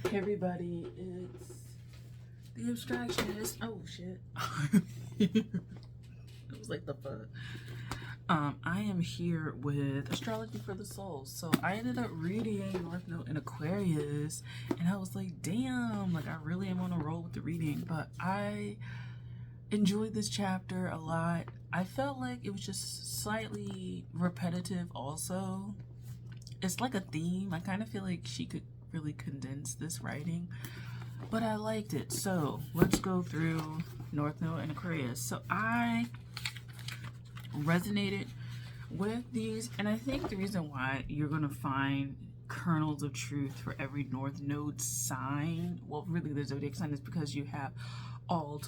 Hey everybody, it's the abstractionist. Oh shit. It was like the fuck. I am here with Astrology for the Soul. So I ended up reading North Node in Aquarius, and I was like, damn, like I really am on a roll with the reading. But I enjoyed this chapter a lot. I felt like it was just slightly repetitive also. It's like a theme. I kind of feel like she could really condense this writing, but I liked it. So let's go through North Node and Aquarius. So I resonated with these, and I think the reason why you're going to find kernels of truth for every North Node sign, well, really the zodiac sign, is because you have all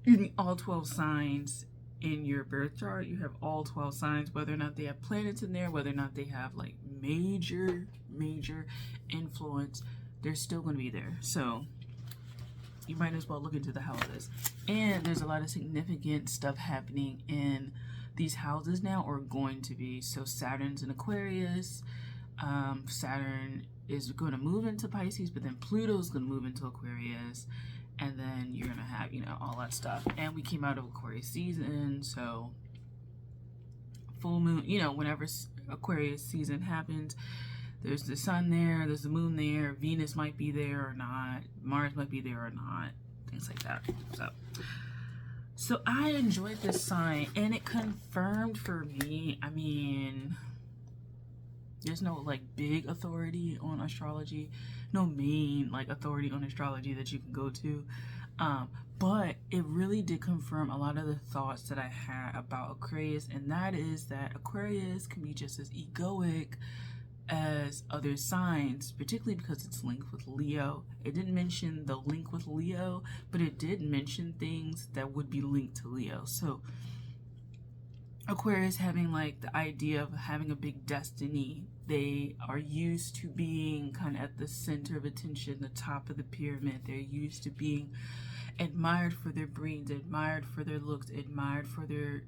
12 signs in your birth chart. You have all 12 signs, whether or not they have planets in there, whether or not they have like major influence, they're still going to be there. So you might as well look into the houses. And there's a lot of significant stuff happening in these houses now, or going to be. So Saturn's in Aquarius. Saturn is going to move into Pisces, but then Pluto's going to move into Aquarius. And then you're going to have, all that stuff. And we came out of Aquarius season, so full moon, whenever Aquarius season happens, there's the sun there, there's the moon there, Venus might be there or not, Mars might be there or not, things like that. So I enjoyed this sign, and it confirmed for me, I mean, there's no like big authority on astrology, no main like authority on astrology that you can go to, but it really did confirm a lot of the thoughts that I had about Aquarius, and that is that Aquarius can be just as egoic as other signs, particularly because it's linked with Leo. It didn't mention the link with Leo, but it did mention things that would be linked to Leo. So Aquarius having like the idea of having a big destiny. They are used to being kind of at the center of attention, the top of the pyramid. They're used to being admired for their brains, admired for their looks, admired for their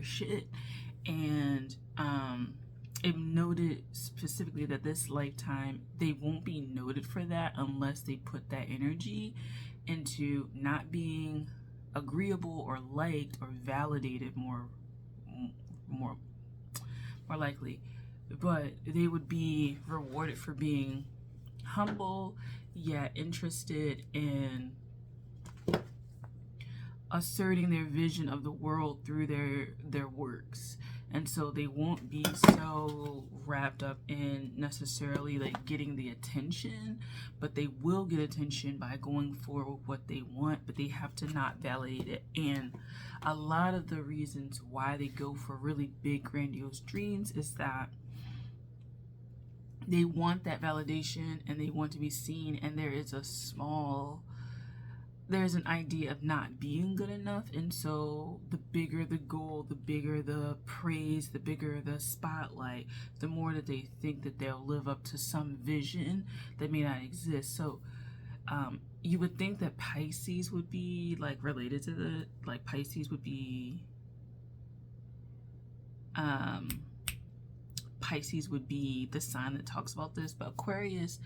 shit. And it noted specifically that this lifetime they won't be noted for that unless they put that energy into not being agreeable or liked or validated more likely, but they would be rewarded for being humble yet interested in asserting their vision of the world through their works. And so they won't be so wrapped up in necessarily like getting the attention, but they will get attention by going for what they want, but they have to not validate it. And a lot of the reasons why they go for really big grandiose dreams is that they want that validation and they want to be seen, and there's an idea of not being good enough. And so the bigger the goal, the bigger the praise, the bigger the spotlight, the more that they think that they'll live up to some vision that may not exist. So you would think that Pisces would be like related to Pisces would be the sign that talks about this. But Aquarius,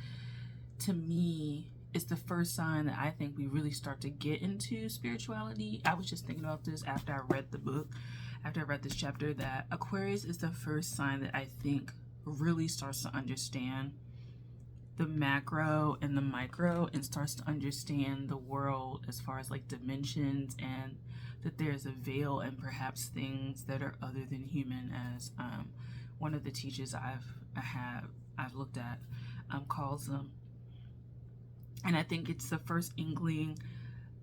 to me, it's the first sign that I think we really start to get into spirituality. I was just thinking about this after I read the book, after I read this chapter, that Aquarius is the first sign that I think really starts to understand the macro and the micro, and starts to understand the world as far as like dimensions, and that there's a veil and perhaps things that are other than human, as one of the teachers I've looked at calls them. And I think it's the first inkling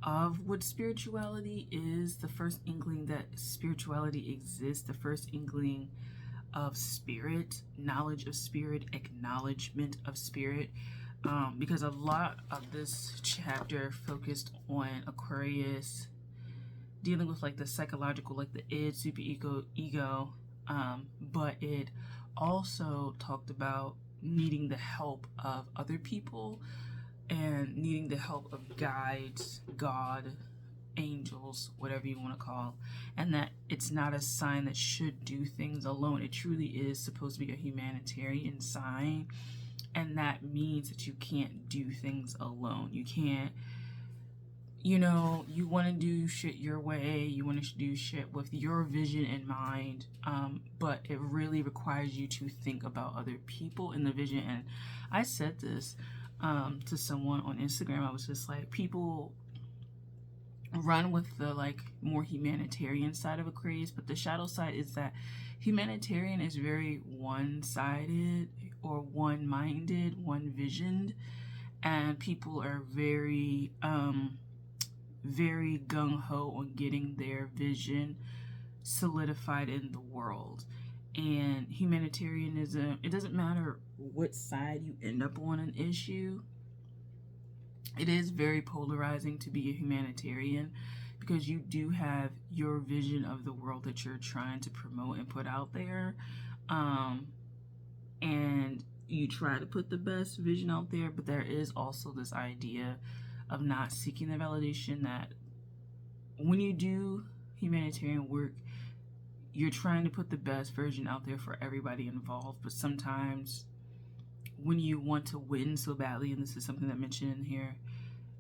of what spirituality is, the first inkling that spirituality exists, the first inkling of spirit, knowledge of spirit, acknowledgement of spirit. Because a lot of this chapter focused on Aquarius dealing with like the psychological, like the id, superego, ego, but it also talked about needing the help of other people, and needing the help of guides, God, angels, whatever you want to call, and that it's not a sign that should do things alone. It truly is supposed to be a humanitarian sign, And that means that you can't do things alone. You can't, you know, you want to do shit your way. You want to do shit with your vision in mind. But it really requires you to think about other people in the vision. And I said this to someone on Instagram. I was just like, people run with the like more humanitarian side of Aquarius, but the shadow side is that humanitarian is very one-sided or one-minded, one-visioned, and people are very very gung-ho on getting their vision solidified in the world. And humanitarianism, it doesn't matter what side you end up on an issue, it is very polarizing to be a humanitarian, because you do have your vision of the world that you're trying to promote and put out there, and you try to put the best vision out there, but there is also this idea of not seeking the validation that when you do humanitarian work, you're trying to put the best version out there for everybody involved. But sometimes when you want to win so badly, and this is something that mentioned in here,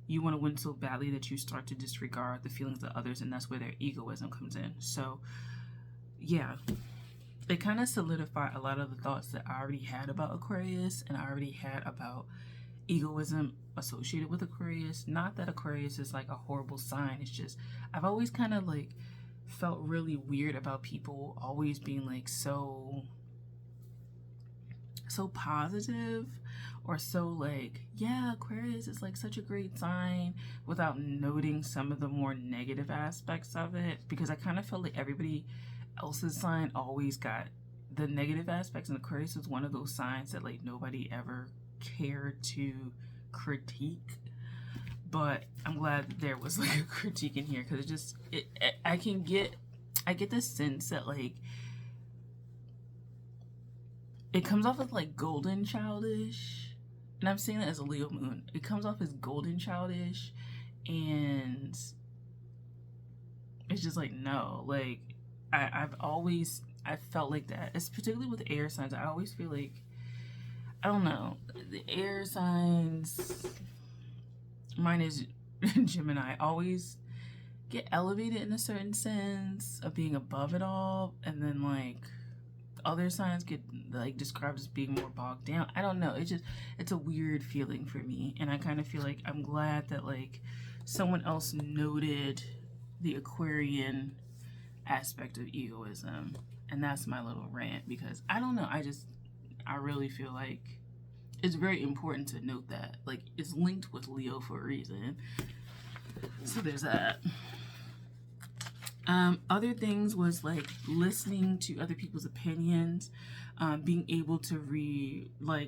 you want to win so badly that you start to disregard the feelings of others, and that's where their egoism comes in. So yeah, it kind of solidified a lot of the thoughts that I already had about Aquarius, and I already had about egoism associated with Aquarius. Not that Aquarius is like a horrible sign, it's just I've always kind of like felt really weird about people always being like so positive, or so like, yeah, Aquarius is like such a great sign, without noting some of the more negative aspects of it, because I kind of felt like everybody else's sign always got the negative aspects, and Aquarius was one of those signs that like nobody ever cared to critique. But I'm glad that there was like a critique in here, because it just I get the sense that like it comes off as like golden childish, and I'm saying that as a Leo moon. It comes off as golden childish, and it's just like, no, like I felt like that. It's particularly with air signs. I always feel like, I don't know, the air signs, mine is Gemini, always get elevated in a certain sense of being above it all, and then like other signs get like described as being more bogged down. I don't know, it's a weird feeling for me, and I kind of feel like I'm glad that like someone else noted the Aquarian aspect of egoism. And that's my little rant, because I don't know, I really feel like it's very important to note that like it's linked with Leo for a reason. So there's that. Other things was like listening to other people's opinions, being able to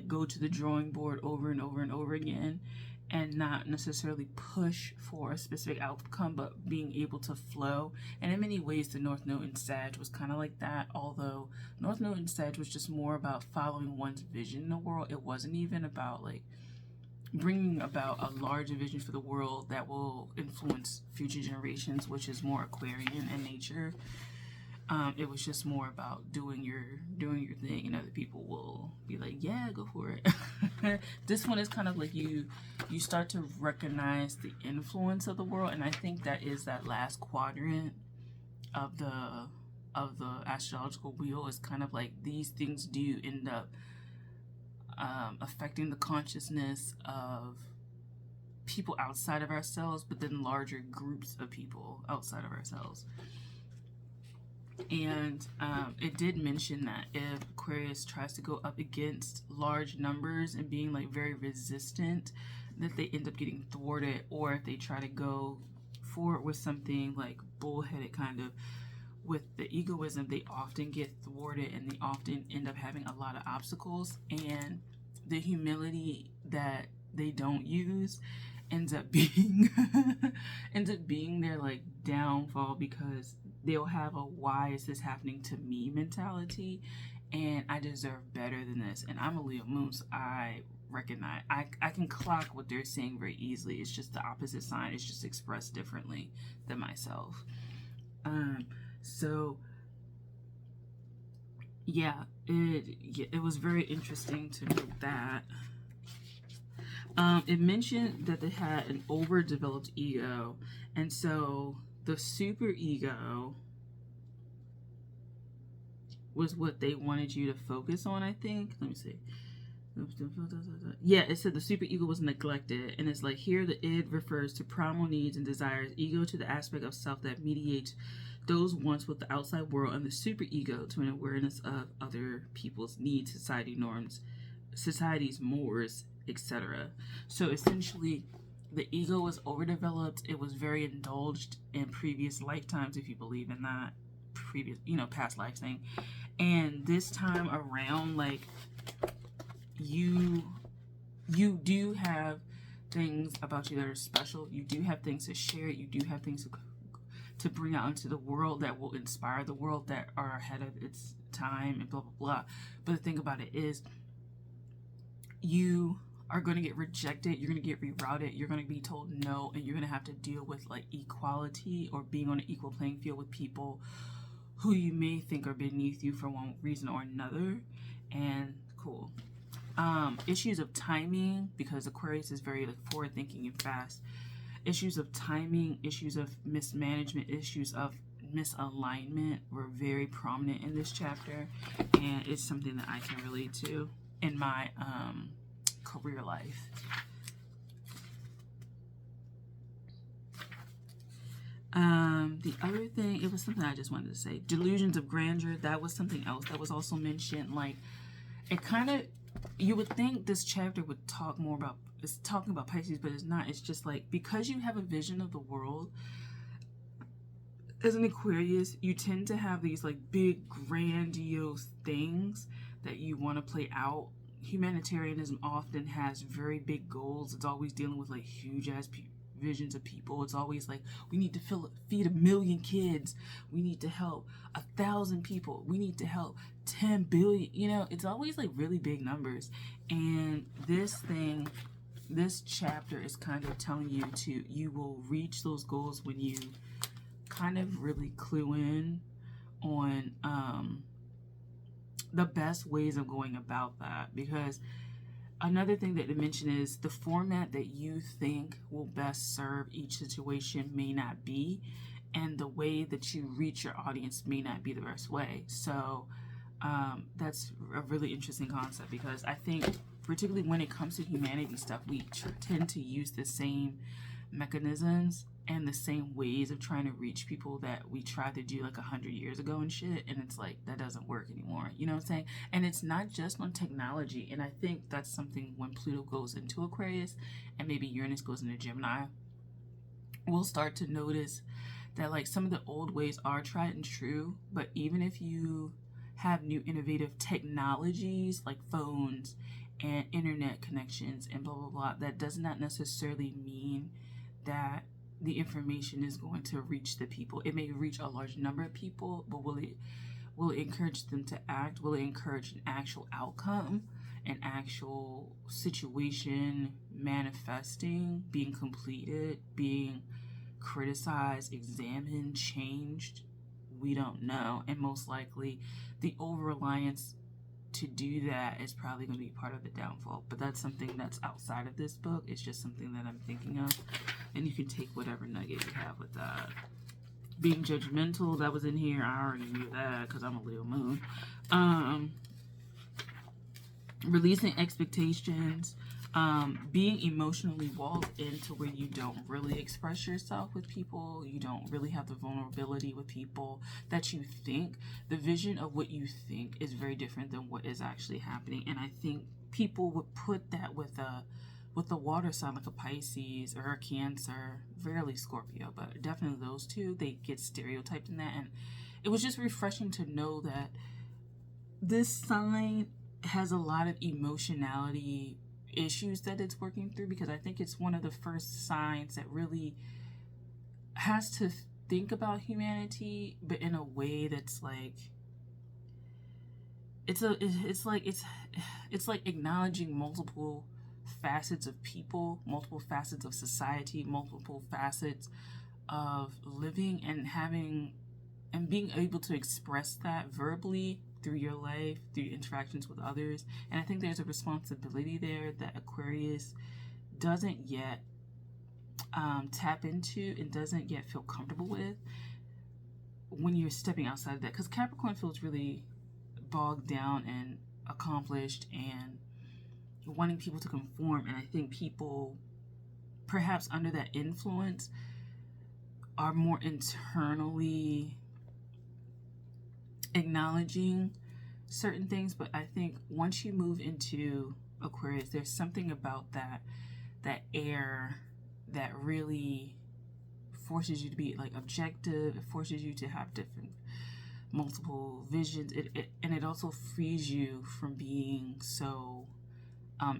go to the drawing board over and over and over again, and not necessarily push for a specific outcome, but being able to flow. And in many ways, the North Node in Sag was kind of like that, although North Node in Sag was just more about following one's vision in the world. It wasn't even about like bringing about a larger vision for the world that will influence future generations, which is more Aquarian in nature. It was just more about doing your thing, and other people will be like, yeah, go for it. This one is kind of like you start to recognize the influence of the world, and I think that is that last quadrant of the astrological wheel, is kind of like these things do end up affecting the consciousness of people outside of ourselves, but then larger groups of people outside of ourselves. And it did mention that if Aquarius tries to go up against large numbers and being like very resistant, that they end up getting thwarted, or if they try to go forward with something like bullheaded kind of with the egoism, they often get thwarted, and they often end up having a lot of obstacles, and the humility that they don't use ends up being their like downfall, because they'll have a why is this happening to me mentality, and I deserve better than this. And I'm a Leo moon, so I recognize, I can clock what they're saying very easily. It's just the opposite sign, it's just expressed differently than myself. So yeah, it was very interesting to note that. It mentioned that they had an overdeveloped ego, and so the super ego was what they wanted you to focus on, I think. Let me see. Yeah, it said the super ego was neglected, and it's like here the id refers to primal needs and desires, ego to the aspect of self that mediates those wants with the outside world, and the super ego to an awareness of other people's needs, society norms, society's mores, etc. So essentially, the ego was overdeveloped. It was very indulged in previous lifetimes, if you believe in that previous, past life thing. And this time around, like, you do have things about you that are special. You do have things to share. You do have things to bring out into the world that will inspire the world, that are ahead of its time, and blah blah blah. But the thing about it is, you are going to get rejected, you're going to get rerouted, you're going to be told no, and you're going to have to deal with like equality or being on an equal playing field with people who you may think are beneath you for one reason or another. And cool. Issues of timing, because Aquarius is very like forward thinking and fast. Issues of timing, issues of mismanagement, issues of misalignment were very prominent in this chapter, and it's something that I can relate to in my career life. The other thing, it was something I just wanted to say. Delusions of grandeur, that was something else that was also mentioned. Like, it kind of, you would think this chapter would talk more about, it's talking about Pisces, but it's not. It's just like, because you have a vision of the world, as an Aquarius, you tend to have these like big, grandiose things that you want to play out. Humanitarianism often has very big goals. It's always dealing with like huge ass visions of people. It's always like, we need to feed 1 million kids. We need to help 1,000 people. We need to help 10 billion. It's always like really big numbers. And this chapter is kind of telling you you will reach those goals when you kind of really clue in on the best ways of going about that. Because another thing that they mention is the format that you think will best serve each situation may not be, and the way that you reach your audience may not be the best way. So that's a really interesting concept, because I think particularly when it comes to humanity stuff, we tend to use the same mechanisms and the same ways of trying to reach people that we tried to do like 100 years ago and shit, and it's like, that doesn't work anymore. You know what I'm saying? And it's not just on technology, and I think that's something when Pluto goes into Aquarius and maybe Uranus goes into Gemini, we'll start to notice that like some of the old ways are tried and true, but even if you have new innovative technologies like phones and internet connections and blah blah blah, that does not necessarily mean that the information is going to reach the people. It may reach a large number of people, but will it encourage them to act? Will it encourage an actual outcome, an actual situation manifesting, being completed, being criticized, examined, changed? We don't know. And most likely the over-reliance to do that is probably going to be part of the downfall. But that's something that's outside of this book. It's just something that I'm thinking of. And you can take whatever nugget you have with that. Being judgmental, that was in here. I already knew that because I'm a Leo moon. Releasing expectations. Being emotionally walled into where you don't really express yourself with people. You don't really have the vulnerability with people that you think. The vision of what you think is very different than what is actually happening. And I think people would put that with a water sign like a Pisces or a Cancer, rarely Scorpio, but definitely those two, they get stereotyped in that. And it was just refreshing to know that this sign has a lot of emotionality issues that it's working through, because I think it's one of the first signs that really has to think about humanity, but in a way that's like, it's like acknowledging multiple facets of people, multiple facets of society, multiple facets of living, and having and being able to express that verbally through your life, through interactions with others. And I think there's a responsibility there that Aquarius doesn't yet tap into and doesn't yet feel comfortable with when you're stepping outside of that. Because Capricorn feels really bogged down and accomplished and wanting people to conform. And I think people, perhaps under that influence, are more internally acknowledging certain things. But I think once you move into Aquarius, there's something about that air that really forces you to be like objective. It forces you to have different multiple visions. And it also frees you from being so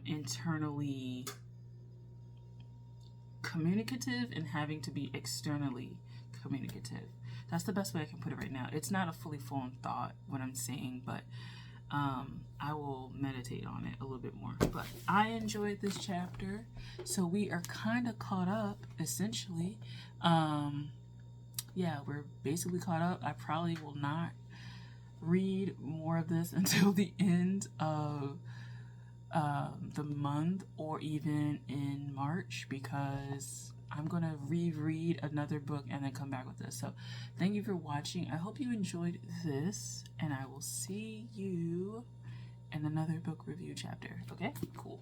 internally communicative and having to be externally communicative. That's the best way I can put it right now. It's not a fully formed thought what I'm saying, but I will meditate on it a little bit more. But I enjoyed this chapter, so we are kind of caught up essentially. Yeah, we're basically caught up. I probably will not read more of this until the end of the month or even in March, because I'm going to reread another book and then come back with this. So thank you for watching. I hope you enjoyed this, and I will see you in another book review chapter. Okay, cool.